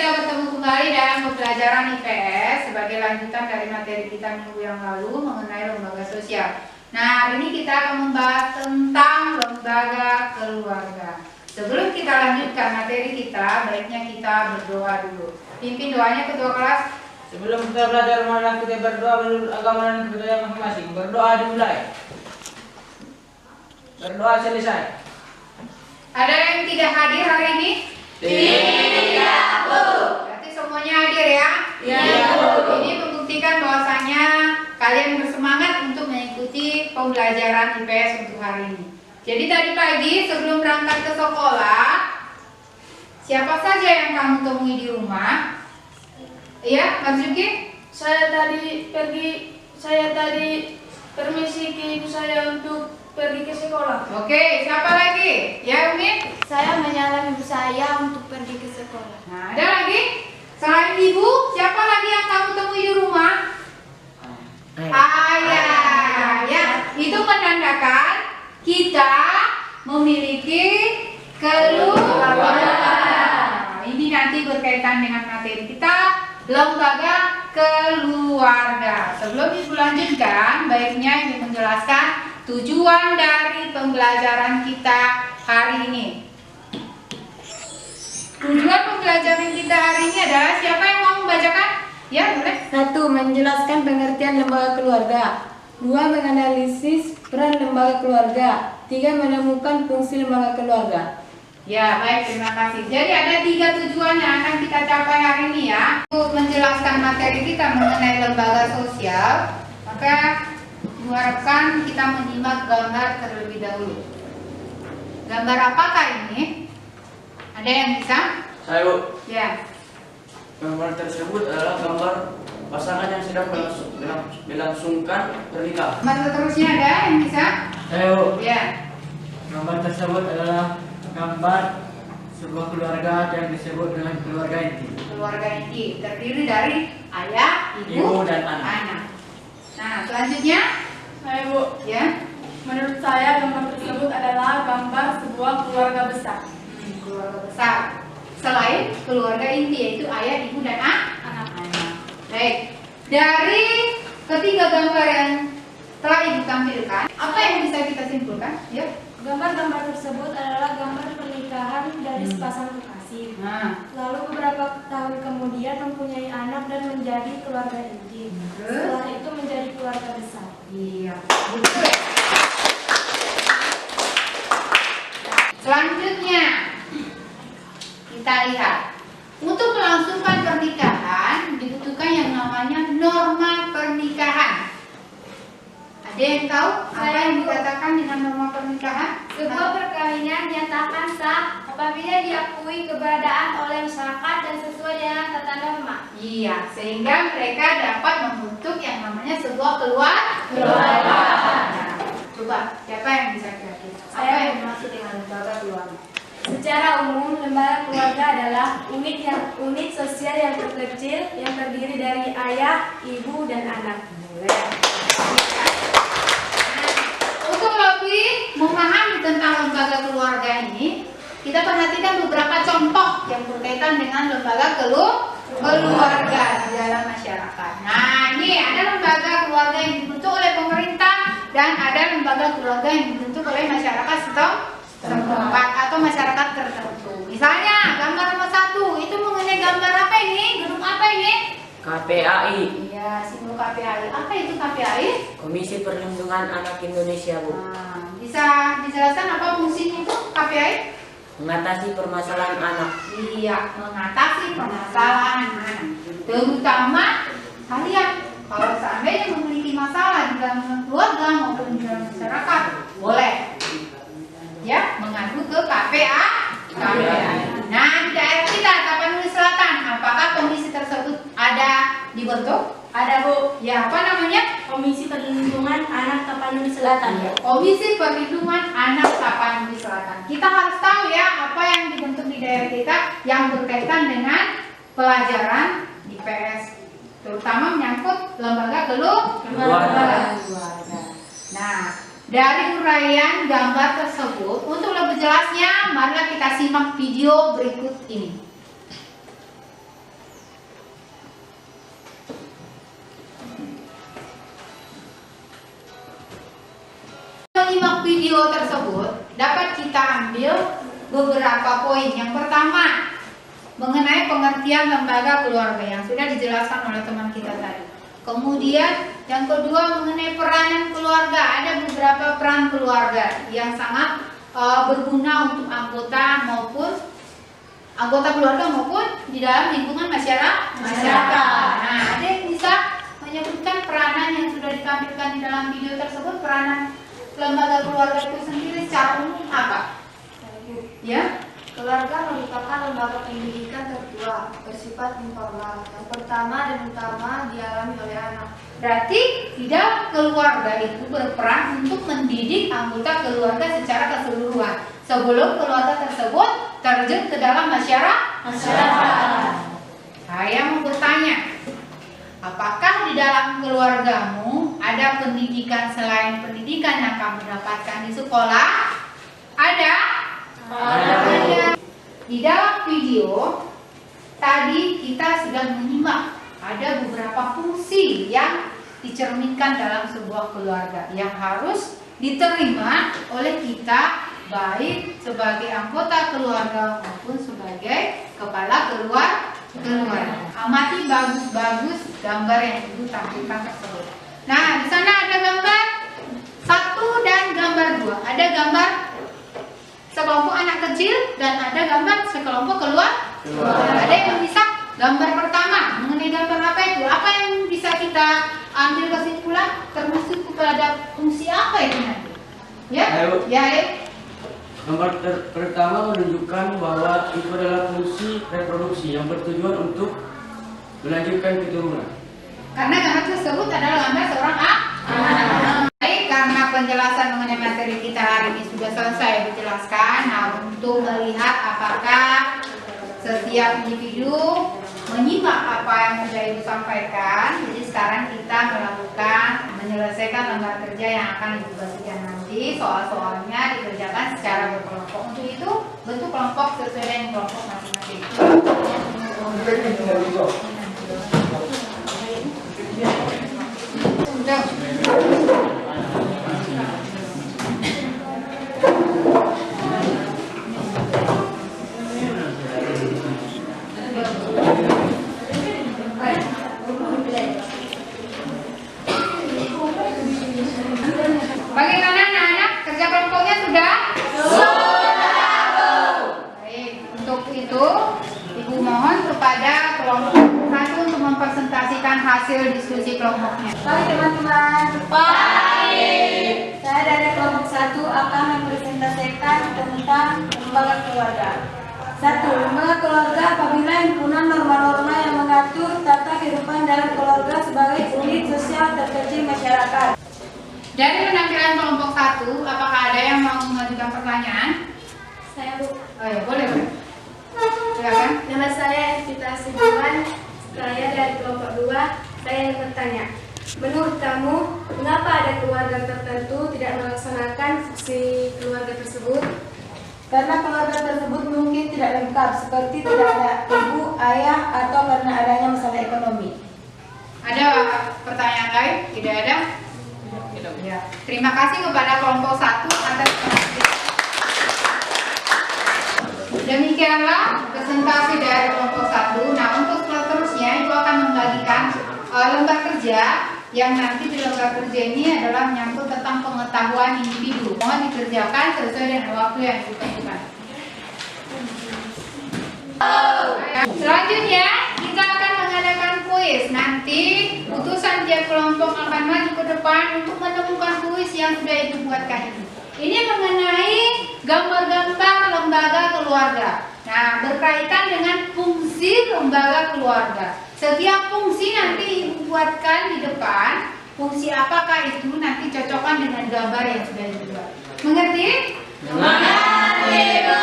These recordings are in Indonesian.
kita bertemu kembali dalam pembelajaran IPS sebagai lanjutan dari materi kita minggu yang lalu mengenai lembaga sosial. Nah, hari ini kita akan membahas tentang lembaga keluarga. Sebelum kita lanjutkan materi kita, baiknya kita berdoa dulu. Pimpin doanya ketua kelas. Sebelum kita belajar marilah kita berdoa menurut agama dan budaya masing-masing. Berdoa dimulai. Berdoa selesai. Ada yang tidak hadir hari ini? Tidak, Bu. Berarti semuanya hadir ya? Iya, Bu. Ini membuktikan bahwasanya kalian bersemangat untuk mengikuti pembelajaran IPS untuk hari ini. Jadi tadi pagi sebelum berangkat ke sekolah, siapa saja yang kamu temui di rumah? Iya, Mas Juki? Saya tadi permisi ke ibu saya untuk pergi ke sekolah. Oke, siapa lagi? Ya, Umi? Saya menyalami ibu saya untuk pergi ke sekolah. Nah, ada lagi? Selain ibu, siapa lagi yang kamu temui di rumah? Ayah. Ya, itu menandakan kita memiliki keluarga. Ini nanti berkaitan dengan materi kita, lembaga keluarga. Sebelum Ibu lanjutkan, baiknya Ibu menjelaskan tujuan dari pembelajaran kita hari ini. Tujuan pembelajaran kita hari ini adalah, siapa yang mau membacakan? Ya, boleh. 1. Menjelaskan pengertian lembaga keluarga. 2. Menganalisis peran lembaga keluarga. 3. Menemukan fungsi lembaga keluarga. Ya, baik, terima kasih. Jadi ada 3 tujuan yang akan kita capai hari ini ya. Untuk menjelaskan materi kita mengenai lembaga sosial, maka diharapkan kita menyimak gambar terlebih dahulu. Gambar apakah ini? Ada yang bisa? Saya, Bu. Ya. Gambar tersebut adalah gambar pasangan yang sedang melangsungkan pernikahan. Gambar seterusnya ada yang bisa? Saya, Bu. Ya. Gambar tersebut adalah gambar sebuah keluarga yang disebut dengan keluarga inti. Keluarga inti terdiri dari ayah, Ibu, dan anak. Nah, selanjutnya, Saya, Bu. ya. Menurut saya gambar tersebut adalah gambar sebuah keluarga besar. Keluarga besar. Selain keluarga inti yaitu ayah, ibu, dan anak. Baik. Dari ketiga gambar yang telah Ibu tampilkan, apa yang bisa kita simpulkan? Ya. Gambar-gambar tersebut adalah gambar pernikahan dari sepasang kekasih. Nah, Lalu beberapa tahun kemudian mempunyai anak dan menjadi keluarga inti. Setelah itu menjadi keluarga besar. iya. Betul. Selanjutnya, kita lihat. Untuk melangsungkan pernikahan dibutuhkan yang namanya norma pernikahan. Ada yang tahu apa yang dikatakan dengan norma pernikahan? Sebuah perkawinan dinyatakan sah apabila diakui keberadaan oleh masyarakat dan sesuai dengan tata norma. Iya, sehingga mereka dapat membentuk yang namanya sebuah keluarga. Nah, coba, siapa yang bisa kira-kira? Apa yang dimaksud dengan lembaga keluarga? Secara umum, lembaga keluarga adalah unit sosial yang terkecil yang terdiri dari ayah, ibu, dan anak. Untuk lebih memahami tentang lembaga keluarga ini, kita perhatikan beberapa contoh yang berkaitan dengan lembaga keluarga di dalam masyarakat. Nah, ini ada lembaga keluarga yang dibentuk oleh pemerintah dan ada lembaga keluarga yang dibentuk oleh masyarakat setempat atau masyarakat tertentu. Misalnya, gambar nomor 1 itu mengenai gambar apa ini? Gedung apa ini? KPAI. Iya, simbol KPAI. Apa itu KPAI? Komisi Perlindungan Anak Indonesia, Bu. Nah, bisa dijelaskan apa fungsinya itu KPAI? Mengatasi permasalahan anak. Iya, mengatasi permasalahan anak. Terutama kalian kalau seandainya memiliki masalah di dalam keluarga maupun di dalam masyarakat, boleh ya mengadu ke KPAI. Nah, di daerah kita Tapanuli Selatan, apakah komisi tersebut ada dibentuk? Ada, Bu. Ya, apa namanya? Komisi Perlindungan Anak Tapanuli Selatan. Komisi Perlindungan Anak Tapanuli Selatan. Kita harus tahu ya apa yang dibentuk di daerah kita yang berkaitan dengan pelajaran IPS, terutama menyangkut lembaga keluarga. Nah, dari uraian gambar tersebut, untuk lebih jelasnya, marilah kita simak video berikut ini. menyimak video tersebut, dapat kita ambil beberapa poin. Yang pertama, mengenai pengertian lembaga keluarga yang sudah dijelaskan oleh teman kita tadi. Kemudian yang kedua mengenai peranan keluarga. Ada beberapa peran keluarga yang sangat berguna untuk anggota keluarga maupun di dalam lingkungan masyarakat. Nah, ada yang bisa menyebutkan peranan yang sudah ditampilkan di dalam video tersebut. Peranan lembaga keluarga itu sendiri secara umum apa? Ya, Keluarga merupakan lembaga pendidikan tertua, bersifat informal, yang pertama dan utama dialami oleh anak. berarti di dalam keluarga itu berperan untuk mendidik anggota keluarga secara keseluruhan sebelum keluarga tersebut terjun ke dalam masyarakat. Saya mau bertanya, apakah di dalam keluargamu ada pendidikan selain pendidikan yang kamu dapatkan di sekolah? Ada? Ada. Di dalam video tadi kita sudah menyimak ada beberapa fungsi yang dicerminkan dalam sebuah keluarga yang harus diterima oleh kita baik sebagai anggota keluarga maupun sebagai kepala keluarga. Amati bagus-bagus gambar yang ibu tampilkan tersebut. Nah, di sana ada gambar 1 dan gambar 2. Ada gambar sekelompok anak kecil dan ada gambar sekelompok keluarga. Ada yang bisa gambar pertama mengenai gambar apa itu? Apa yang bisa kita ambil kesimpulan termasuk kepada fungsi apa itu nanti? Ya, Ayo. ya. Gambar pertama menunjukkan bahwa itu adalah fungsi reproduksi yang bertujuan untuk melanjutkan keturunan. Karena gambar tersebut adalah gambar seorang anak. Baik, karena penjelasan mengenai materi kita hari ini sudah selesai dijelaskan. Nah, untuk melihat apakah setiap individu menyimak apa yang sudah ibu sampaikan, jadi sekarang kita menyelesaikan lembar kerja yang akan ibu bagikan nanti. Soal-soalnya dikerjakan secara berkelompok. Untuk itu bentuk kelompok sesuai dengan kelompok masing-masing. Bagaimana anak-anak? Kerja kelompoknya sudah? Baik, untuk itu ibu mohon kepada kelompok 1 untuk mempresentasikan hasil diskusi kelompoknya. Baik teman-teman. Baik. Saya dari kelompok 1 akan mempresentasikan tentang lembaga keluarga. 1. Lembaga keluarga apabila himpunan norma-norma yang mengatur tata kehidupan dalam keluarga sebagai unit sosial terkecil masyarakat. Dari penampilan kelompok 1, apakah ada yang mau mengajukan pertanyaan? Saya Bu. Oh ya, boleh. Silakan. Nama saya Evita Sujuan. Saya dari kelompok 2. Saya ingin bertanya, menurut kamu, mengapa ada keluarga tertentu tidak melaksanakan fungsi keluarga tersebut? Karena keluarga tersebut mungkin tidak lengkap, seperti tidak ada ibu, ayah, atau karena adanya masalah ekonomi. Ada pertanyaan lain? Tidak ada? Ya. Terima kasih kepada kelompok 1 atas penampilan. Demikianlah presentasi dari kelompok 1. Nah, untuk seterusnya Ibu akan membagikan lembar kerja yang nanti di lembar kerja ini adalah menyangkut tentang pengetahuan individu. Mohon dikerjakan sesuai dengan waktu yang ditentukan. Selanjutnya kita akan mengadakan kuis. Nanti utusan tiap kelompok akan maju ke depan untuk menemukan kuis yang sudah Ibu buatkan ini. Ini mengenai gambar-gambar lembaga keluarga. Nah, berkaitan dengan fungsi lembaga keluarga. Setiap fungsi nanti Ibu buatkan di depan. Fungsi apakah itu nanti cocokkan dengan gambar yang sudah Ibu buat. Mengerti? Mengerti, Bu.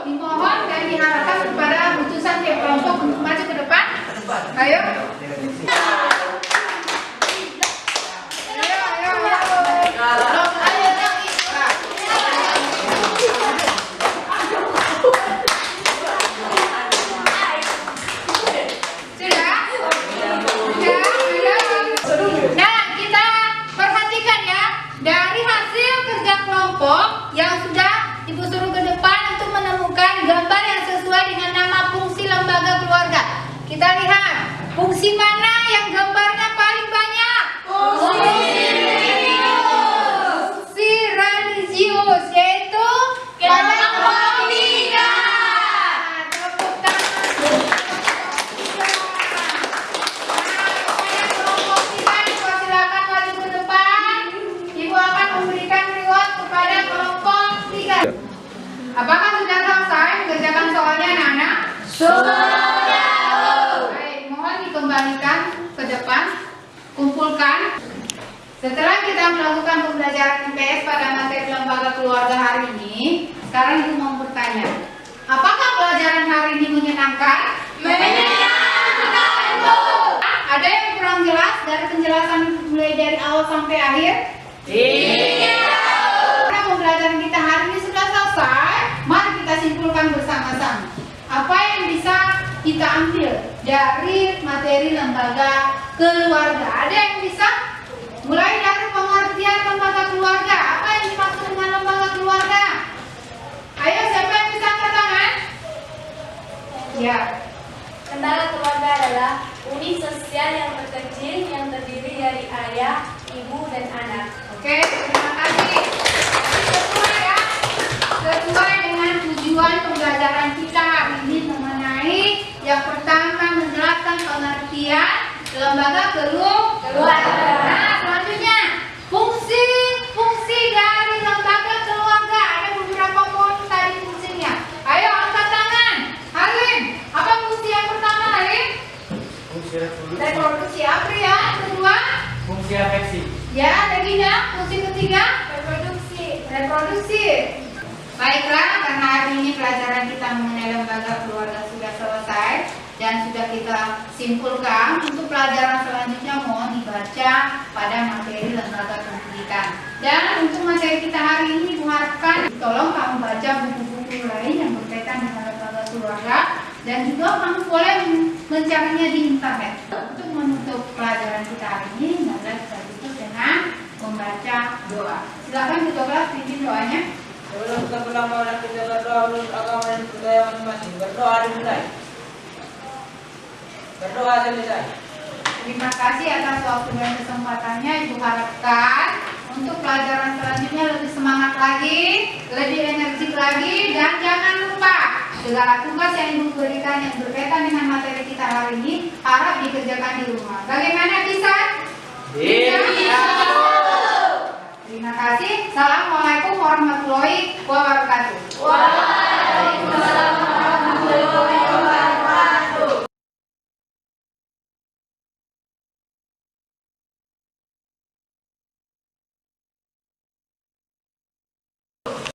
Dimohon dan diharapkan kepada utusan tiap kelompok untuk maju ke depan. Ayo. Nah, kita perhatikan ya, dari hasil kerja kelompok Kita lihat fungsi mana yang gambarnya paling banyak? Fungsi religius, yaitu Kelompok 3. Tepuk tangan. Kelompok 3 dipersilakan maju ke depan. Ibu akan memberikan reward kepada kelompok 3. Apakah sudah selesai mengerjakan soalnya, anak-anak? Baik, mohon dikembalikan ke depan, kumpulkan. Setelah kita melakukan pembelajaran IPS pada materi lembaga keluarga hari ini, sekarang Ibu mau bertanya, apakah pelajaran hari ini menyenangkan? Menyenangkan, Bu. Ada yang kurang jelas dari penjelasan mulai dari awal sampai akhir? Karena pembelajaran kita hari ini sudah selesai, mari kita simpulkan bersama-sama. Apa yang bisa kita ambil dari materi lembaga keluarga? Ada yang bisa? Mulai dari pengertian lembaga keluarga. Apa yang dimaksud dengan lembaga keluarga? Ayo, siapa yang bisa angkat tangan? Ya. Lembaga keluarga adalah unit sosial yang terkecil yang terdiri dari ayah, ibu, dan anak. Oke, terima kasih. Sesuai ya. Sesuai dengan tujuan pembelajaran kita hari ini mengenai yang pertama menjelaskan pengertian lembaga keluarga. Nah, selanjutnya fungsi dari lembaga keluarga. Ada beberapa poin tadi fungsinya. Ayo angkat tangan. Halim, apa fungsi yang pertama, Halim? Fungsi reproduksi. Reproduksi. Apa ya? Kedua? Fungsi afeksi. Ya, Regina. Fungsi ketiga? Reproduksi. Baiklah, karena hari ini pelajaran kita mengenai lembaga keluarga sudah selesai dan sudah kita simpulkan. Untuk pelajaran selanjutnya mohon dibaca pada materi lembaga pendidikan. Dan untuk materi kita hari ini diharapkan tolong kamu baca buku-buku lain yang berkaitan dengan lembaga keluarga dan juga kamu boleh mencarinya di internet. Untuk menutup pelajaran kita hari ini, mari kita tutup dengan membaca doa. Silakan ketua kelas pimpin doanya. Sebelum kita pulang malam kita berdoa menurut agama dan budaya masing-masing. Berdoa dimulai. Berdoa selesai. Terima kasih atas waktu dan kesempatannya. Ibu harapkan untuk pelajaran selanjutnya lebih semangat lagi, lebih energik lagi, dan jangan lupa segala tugas yang Ibu berikan yang berkaitan dengan materi kita hari ini harap dikerjakan di rumah. Bagaimana bisa? Bisa. Terima kasih. Assalamualaikum warahmatullahi wabarakatuh.